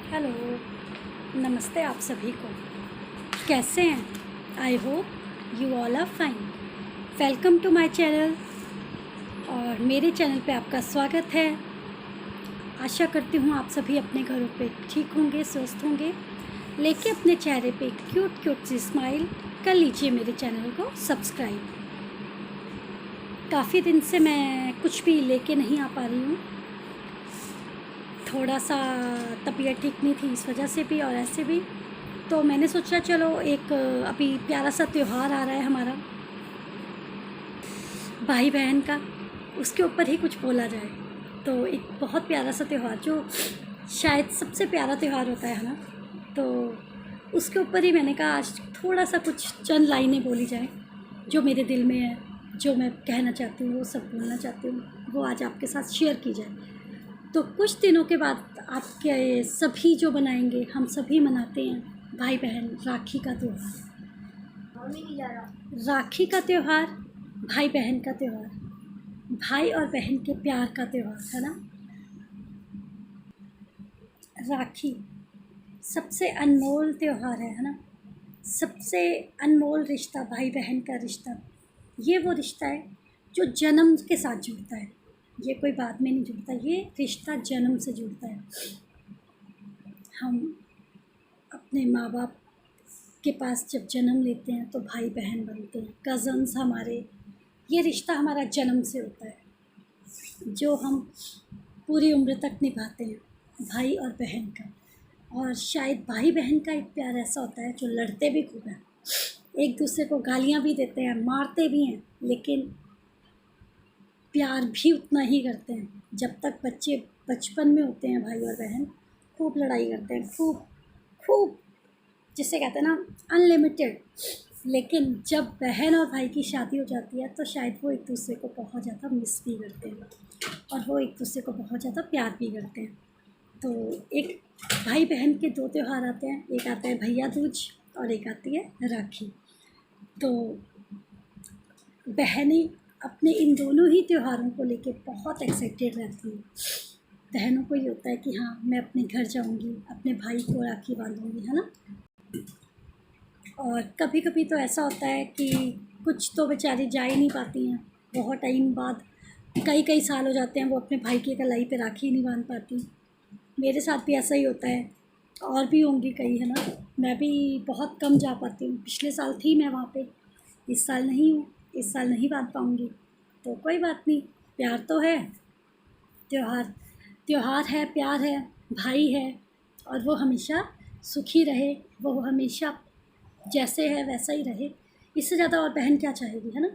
Hello, नमस्ते आप सभी को। कैसे हैं? I hope you all are fine. Welcome to my channel और मेरे चैनल पे आपका स्वागत है। आशा करती हूँ आप सभी अपने घरों पे ठीक होंगे, स्वस्थ होंगे। लेके अपने चेहरे पे क्यूट क्यूट सी स्माइल कर लीजिए मेरे चैनल को सब्सक्राइब। काफ़ी दिन से मैं कुछ भी लेके नहीं आ पा रही हूँ, थोड़ा सा तबीयत ठीक नहीं थी इस वजह से भी और ऐसे भी। तो मैंने सोचा चलो एक अभी प्यारा सा त्यौहार आ रहा है हमारा भाई बहन का, उसके ऊपर ही कुछ बोला जाए। तो एक बहुत प्यारा सा त्यौहार जो शायद सबसे प्यारा त्यौहार होता है ना, तो उसके ऊपर ही मैंने कहा आज थोड़ा सा कुछ चंद लाइनें बोली जाए जो मेरे दिल में है, जो मैं कहना चाहती हूँ, वो सब बोलना चाहती हूँ, वो आज आपके साथ शेयर की जाए। तो कुछ दिनों के बाद आपके सभी जो बनाएंगे, हम सभी मनाते हैं भाई बहन राखी का त्यौहार। राखी का त्यौहार, भाई बहन का त्यौहार, भाई और बहन के प्यार का त्यौहार है ना। राखी सबसे अनमोल त्यौहार है ना। सबसे अनमोल रिश्ता भाई बहन का रिश्ता, ये वो रिश्ता है जो जन्म के साथ जुड़ता है। ये कोई बाद में नहीं जुड़ता, ये रिश्ता जन्म से जुड़ता है। हम अपने माँ बाप के पास जब जन्म लेते हैं तो भाई बहन बनते हैं, कज़न्स हमारे, ये रिश्ता हमारा जन्म से होता है जो हम पूरी उम्र तक निभाते हैं, भाई और बहन का। और शायद भाई बहन का एक प्यार ऐसा होता है जो लड़ते भी खूब हैं, एक दूसरे को गालियाँ भी देते हैं, मारते भी हैं, लेकिन प्यार भी उतना ही करते हैं। जब तक बच्चे बचपन में होते हैं भाई और बहन खूब लड़ाई करते हैं, खूब खूब, जिसे कहते हैं ना अनलिमिटेड। लेकिन जब बहन और भाई की शादी हो जाती है तो शायद वो एक दूसरे को बहुत ज़्यादा मिस भी करते हैं और वो एक दूसरे को बहुत ज़्यादा प्यार भी करते हैं। तो एक भाई बहन के दो त्यौहार आते हैं, एक आता है भैया दूज और एक आती है राखी। तो बहनें अपने इन दोनों ही त्योहारों को लेके बहुत एक्साइटेड रहती हैं। बहनों को ये होता है कि हाँ मैं अपने घर जाऊंगी, अपने भाई को राखी बांधूंगी, है ना। और कभी कभी तो ऐसा होता है कि कुछ तो बेचारी जा ही नहीं पाती हैं, बहुत टाइम बाद, कई कई साल हो जाते हैं वो अपने भाई की कलाई पे राखी नहीं बांध पाती। मेरे साथ भी ऐसा ही होता है, और भी होंगी कई, है ना। मैं भी बहुत कम जा पाती हूँ। पिछले साल थी मैं वहाँ पे, इस साल नहीं हूँ, इस साल नहीं बांध पाऊँगी। तो कोई बात नहीं, प्यार तो है। त्यौहार त्यौहार है, प्यार है, भाई है, और वो हमेशा सुखी रहे, वो हमेशा जैसे है वैसा ही रहे। इससे ज़्यादा और बहन क्या चाहेगी, है ना।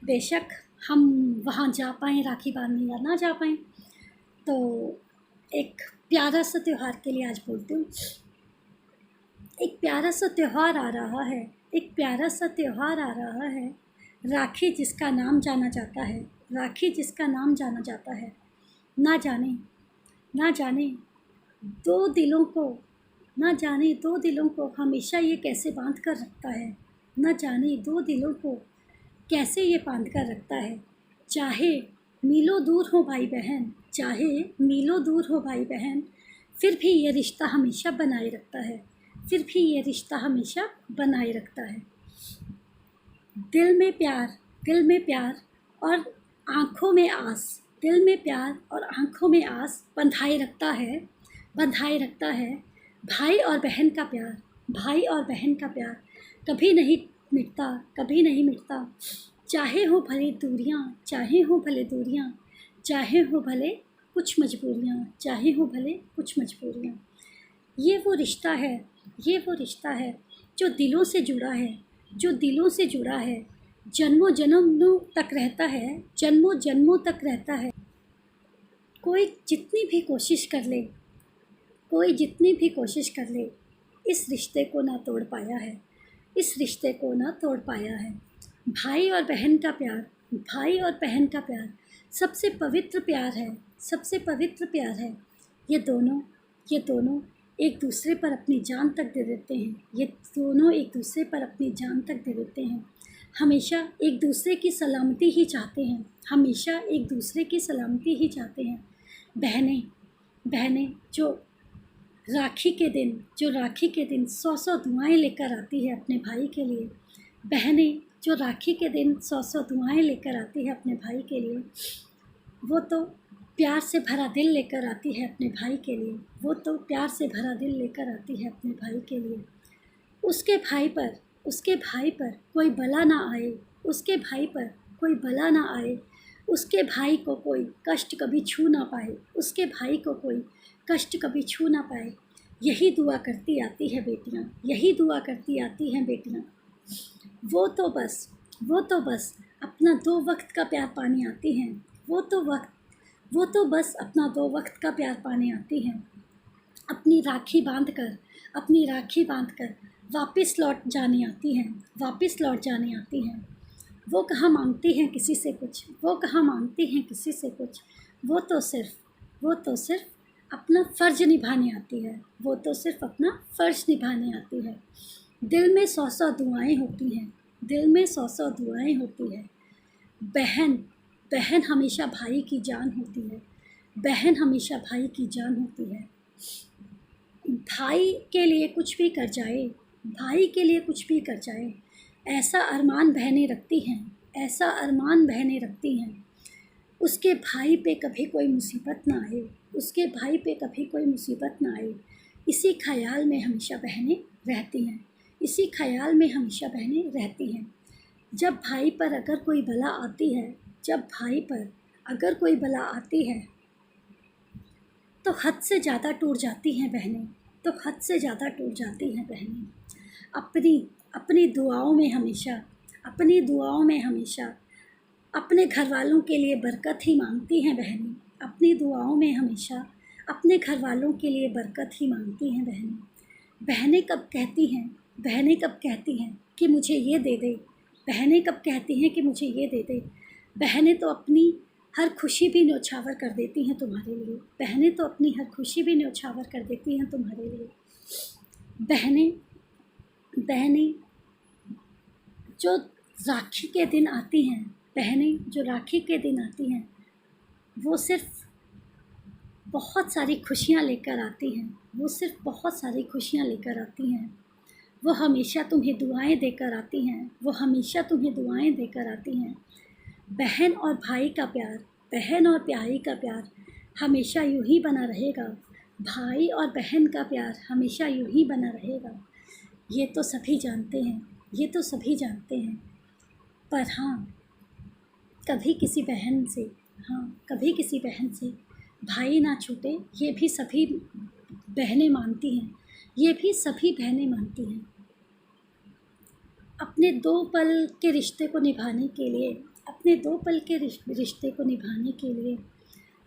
बेशक हम वहाँ जा पाएँ राखी बांधने या ना जा पाएँ। तो एक प्यारा सा त्यौहार के लिए आज बोलती हूँ, एक प्यारा सा त्यौहार आ रहा है, एक प्यारा सा त्यौहार आ रहा है। राखी जिसका नाम जाना जाता है, राखी जिसका नाम जाना जाता है। ना जाने, ना जाने दो दिलों को, ना जाने दो दिलों को हमेशा ये कैसे बांध कर रखता है। ना जाने दो दिलों को कैसे ये बांध कर रखता है। चाहे मीलों दूर हो भाई बहन, चाहे मीलों दूर हो भाई बहन, फिर भी ये रिश्ता हमेशा बनाए रखता है, फिर भी ये रिश्ता हमेशा बनाए रखता है। दिल में प्यार, दिल में प्यार और आँखों में आस, दिल में प्यार और आँखों में आस बंधाए रखता है, बंधाए रखता है। भाई और बहन का प्यार, भाई और बहन का प्यार कभी नहीं मिटता, कभी नहीं मिटता। चाहे हो भले दूरियां, चाहे हो भले दूरियां, चाहे हो भले कुछ मजबूरियां, चाहे हो भले कुछ मजबूरियां। ये वो रिश्ता है, ये वो रिश्ता है जो दिलों से जुड़ा है, जो दिलों से जुड़ा है, जन्मों जन्मों तक रहता है, जन्मों जन्मों तक रहता है। कोई जितनी भी कोशिश कर ले, कोई जितनी भी कोशिश कर ले, इस रिश्ते को ना तोड़ पाया है, इस रिश्ते को ना तोड़ पाया है। भाई और बहन का प्यार, भाई और बहन का प्यार सबसे पवित्र प्यार है, सबसे पवित्र प्यार है। ये दोनों, ये दोनों एक दूसरे पर अपनी जान तक दे देते हैं, ये दोनों एक दूसरे पर अपनी जान तक दे देते हैं। हमेशा एक दूसरे की सलामती ही चाहते हैं, हमेशा एक दूसरे की सलामती ही चाहते हैं। बहनें, बहनें जो राखी के दिन, जो राखी के दिन 100-100 दुआएं लेकर आती है अपने भाई के लिए, बहनें जो राखी के दिन 100-100 दुआएं लेकर आती है अपने भाई के लिए, वो तो प्यार से भरा दिल लेकर आती है अपने भाई के लिए, वो तो प्यार से भरा दिल लेकर आती है अपने भाई के लिए। उसके भाई पर कोई बला ना आए, उसके भाई पर कोई बला ना आए, उसके भाई को कोई कष्ट कभी छू ना पाए, उसके भाई को कोई कष्ट कभी छू ना पाए। यही दुआ करती आती है बेटियां, यही दुआ करती आती हैं बेटियां। वो तो बस अपना 2 वक्त का प्यार पाने आती हैं, वो तो बस अपना 2 वक्त का प्यार पाने आती हैं। अपनी राखी बांधकर वापस लौट जाने आती हैं। वो कहाँ मांगती हैं किसी से कुछ, वो तो सिर्फ़ अपना फ़र्ज़ निभाने आती है। दिल में 100-100 दुआएं होती हैं। बहन हमेशा भाई की जान होती है। भाई के लिए कुछ भी कर जाए, ऐसा अरमान बहनें रखती हैं। उसके भाई पे कभी कोई मुसीबत ना आए, इसी ख़याल में हमेशा बहनें रहती हैं। जब भाई पर अगर कोई बला आती है तो हद से ज़्यादा टूट जाती हैं बहनें। अपनी दुआओं में हमेशा अपने घर वालों के लिए बरकत ही मांगती हैं बहनें। बहनें कब कहती हैं कि मुझे ये दे दे। बहनें तो अपनी हर खुशी भी न्योछावर कर देती हैं तुम्हारे लिए। बहनें जो राखी के दिन आती हैं, वो सिर्फ़ बहुत सारी खुशियाँ लेकर आती हैं। वो हमेशा तुम्हें दुआएं देकर आती हैं। बहन और भाई का प्यार हमेशा यूं ही बना रहेगा। भाई और बहन का प्यार हमेशा यूं ही बना रहेगा। ये तो सभी जानते हैं। पर हाँ, कभी किसी बहन से भाई ना छूटे, ये भी सभी बहनें मानती हैं। अपने 2 पल के रिश्ते को निभाने के लिए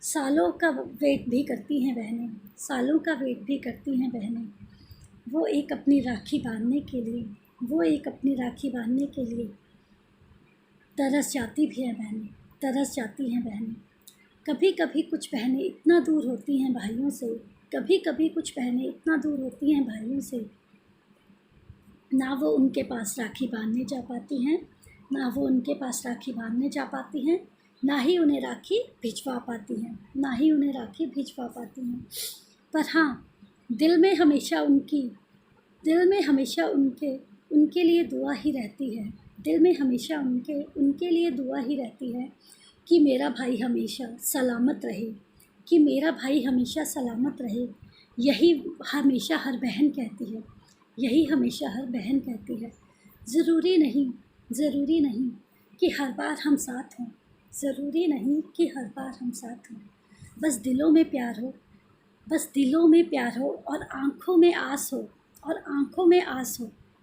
सालों का वेट भी करती हैं बहनें। वो एक अपनी राखी बांधने के लिए तरस जाती हैं बहनें। कभी-कभी कुछ बहनें इतना दूर होती हैं भाइयों से, ना वो उनके पास राखी बांधने जा पाती हैं, ना ही उन्हें राखी भिजवा पाती हैं। पर हाँ, दिल में हमेशा उनके लिए दुआ ही रहती है कि मेरा भाई हमेशा सलामत रहे। यही हमेशा हर बहन कहती है। ज़रूरी नहीं कि हर बार हम साथ हों। बस दिलों में प्यार हो और आँखों में आस हो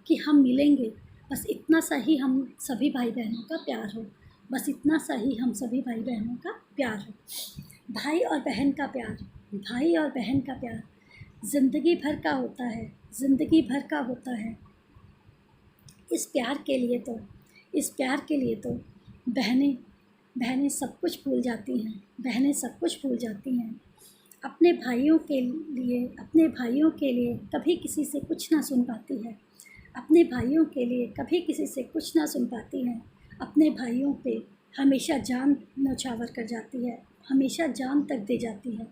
कि हम मिलेंगे। बस इतना सा ही हम सभी भाई बहनों का प्यार हो। भाई और बहन का प्यार ज़िंदगी भर का होता है। इस प्यार के लिए तो बहनें सब कुछ भूल जाती हैं। अपने भाइयों के लिए कभी किसी से कुछ ना सुन पाती हैं। अपने भाइयों पे हमेशा जान न्योछावर कर जाती है, हमेशा जान तक दे जाती है।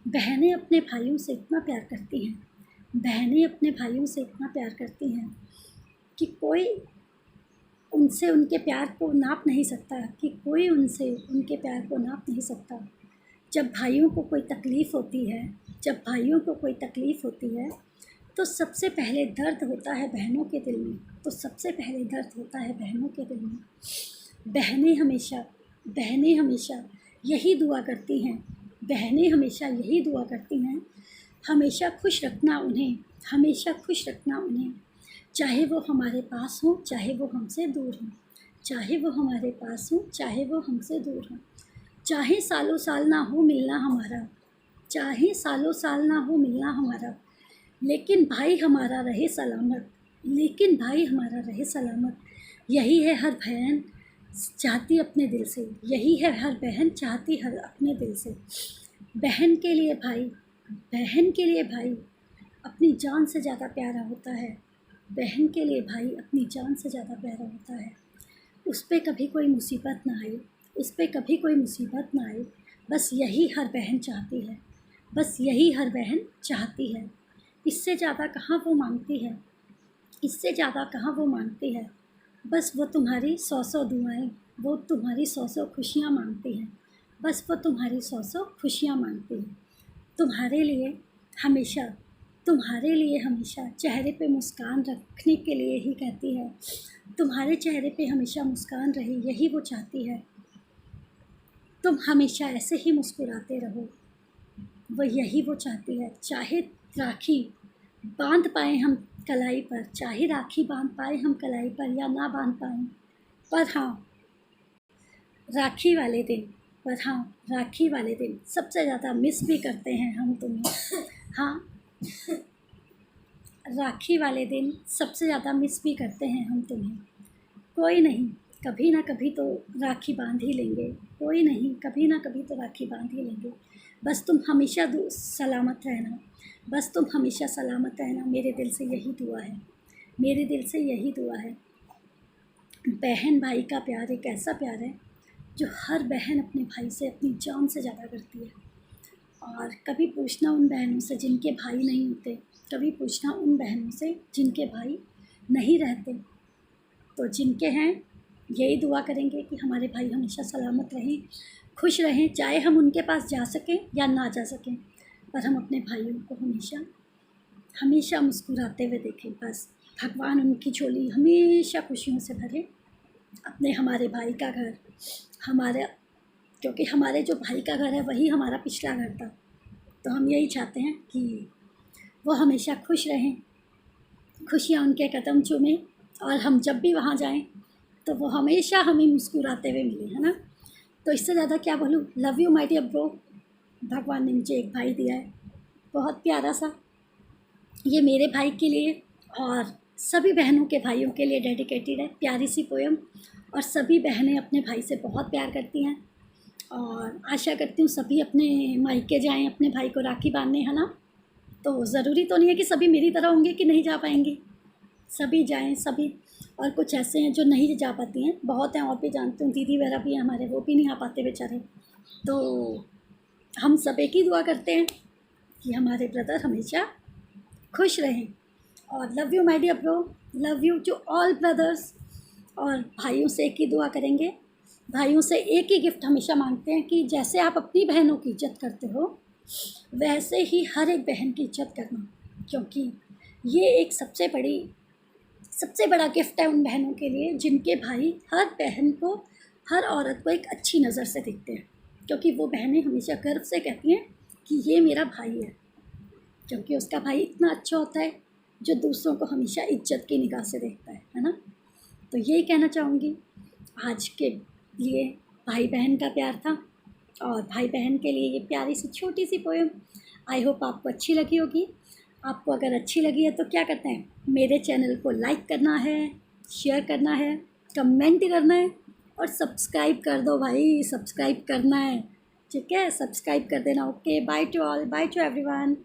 बहनें अपने भाइयों से इतना प्यार करती हैं, बहनें अपने भाइयों से इतना प्यार करती हैं कि कोई उनसे उनके प्यार को नाप नहीं सकता, कि कोई उनसे उनके प्यार को नाप नहीं सकता। जब भाइयों को कोई तकलीफ़ होती है, जब भाइयों को कोई तकलीफ़ होती है, तो सबसे पहले दर्द होता है बहनों के दिल में, तो सबसे पहले दर्द होता है बहनों के दिल में। बहनें हमेशा यही दुआ करती हैं, बहनें हमेशा यही दुआ करती हैं, हमेशा खुश रखना उन्हें, हमेशा खुश रखना उन्हें, चाहे वो हमारे पास हों, चाहे वो हमसे दूर हों, चाहे वो हमारे पास हों, चाहे वो हमसे दूर हों, चाहे सालों साल ना हो मिलना हमारा, चाहे सालों साल ना हो मिलना हमारा, लेकिन भाई हमारा रहे सलामत, लेकिन भाई हमारा रहे सलामत। यही है हर बहन चाहती अपने दिल से, यही है हर बहन चाहती हर अपने दिल से। बहन के लिए भाई, बहन के लिए भाई अपनी जान से ज़्यादा प्यारा होता है, बहन के लिए भाई अपनी जान से ज़्यादा प्यारा होता है। उस पे कभी कोई मुसीबत ना आए, उस पे कभी कोई मुसीबत ना आए, बस यही हर बहन चाहती है, बस यही हर बहन चाहती है। इससे ज़्यादा कहाँ वो मांगती है, इससे ज़्यादा कहाँ वो मांगती है। बस वो तुम्हारी 100 दुआएं, वो तुम्हारी 100 खुशियाँ मांगती हैं, बस वो तुम्हारी 100 खुशियाँ मांगती है। तुम्हारे लिए हमेशा, तुम्हारे लिए हमेशा चेहरे पे मुस्कान रखने के लिए ही कहती है, तुम्हारे चेहरे पे हमेशा मुस्कान रहे, यही वो चाहती है। तुम हमेशा ऐसे ही मुस्कुराते रहो, वो यही वो चाहती है। चाहे राखी बांध पाएँ हम कलाई पर, चाहे राखी बांध पाए हम कलाई पर या ना बांध पाएँ, पर हाँ राखी वाले दिन, पर हाँ राखी वाले दिन सबसे ज़्यादा मिस भी करते हैं हम तुम्हें। हाँ, राखी वाले दिन सबसे ज़्यादा मिस भी करते हैं हम तुम्हें। कोई नहीं, कभी ना कभी तो राखी बांध ही लेंगे, कोई नहीं, कभी ना कभी तो राखी बांध ही लेंगे। बस तुम हमेशा सलामत रहना, बस तुम हमेशा सलामत रहना, मेरे दिल से यही दुआ है, मेरे दिल से यही दुआ है। बहन भाई का प्यार एक ऐसा प्यार है जो हर बहन अपने भाई से अपनी जान से ज़्यादा करती है। और कभी पूछना उन बहनों से जिनके भाई नहीं होते, कभी पूछना उन बहनों से जिनके भाई नहीं रहते, तो जिनके हैं यही दुआ करेंगे कि हमारे भाई हमेशा सलामत रहें, खुश रहें, चाहे हम उनके पास जा सकें या ना जा सकें, पर हम अपने भाइयों को हमेशा हमेशा मुस्कुराते हुए देखें। बस भगवान उनकी झोली हमेशा खुशियों से भरे। अपने हमारे भाई का घर हमारे, क्योंकि हमारे जो भाई का घर है वही हमारा पिछला घर था, तो हम यही चाहते हैं कि वो हमेशा खुश रहें, खुशियाँ उनके कदम चूमें, और हम जब भी वहाँ जाएं तो वो हमेशा हमें मुस्कुराते हुए मिले, है ना। तो इससे ज़्यादा क्या बोलूँ। Love you my dear bro. भगवान ने मुझे एक भाई दिया है, बहुत प्यारा सा, ये मेरे भाई के लिए और सभी बहनों के भाइयों के लिए डेडिकेटेड है, प्यारी सी पोएम। और सभी बहनें अपने भाई से बहुत प्यार करती हैं, और आशा करती हूँ सभी अपने मायके जाएं अपने भाई को राखी बांधने, है ना। तो ज़रूरी तो नहीं है कि सभी मेरी तरह होंगे कि नहीं जा पाएंगे, सभी जाएं सभी। और कुछ ऐसे हैं जो नहीं जा पाती हैं, बहुत हैं, और भी जानती हूँ, दीदी वगैरह भी हैं हमारे, वो भी नहीं आ पाते बेचारे। तो हम सब एक ही दुआ करते हैं कि हमारे ब्रदर हमेशा खुश रहें। और love you my dear bro, love you to all brothers. और भाइयों से एक ही दुआ करेंगे, भाइयों से एक ही गिफ्ट हमेशा मांगते हैं कि जैसे आप अपनी बहनों की इज्जत करते हो वैसे ही हर एक बहन की इज्जत करना, क्योंकि ये एक सबसे बड़ा गिफ्ट है उन बहनों के लिए जिनके भाई हर बहन को, हर औरत को एक अच्छी नज़र से देखते हैं, क्योंकि वो बहनें हमेशा गर्व से कहती हैं कि ये मेरा भाई है, क्योंकि उसका भाई इतना अच्छा होता है जो दूसरों को हमेशा इज्जत की निगाह से देखता है ना। तो यही कहना चाहूँगी, आज के लिए भाई बहन का प्यार था, और भाई बहन के लिए ये प्यारी सी छोटी सी पोएम। आई होप आपको अच्छी लगी होगी। आपको अगर अच्छी लगी है तो क्या करते हैं, मेरे चैनल को लाइक करना है, शेयर करना है, कमेंट करना है, और सब्सक्राइब कर दो भाई, सब्सक्राइब करना है, ठीक है, सब्सक्राइब कर देना। Okay, by two all, by two everyone.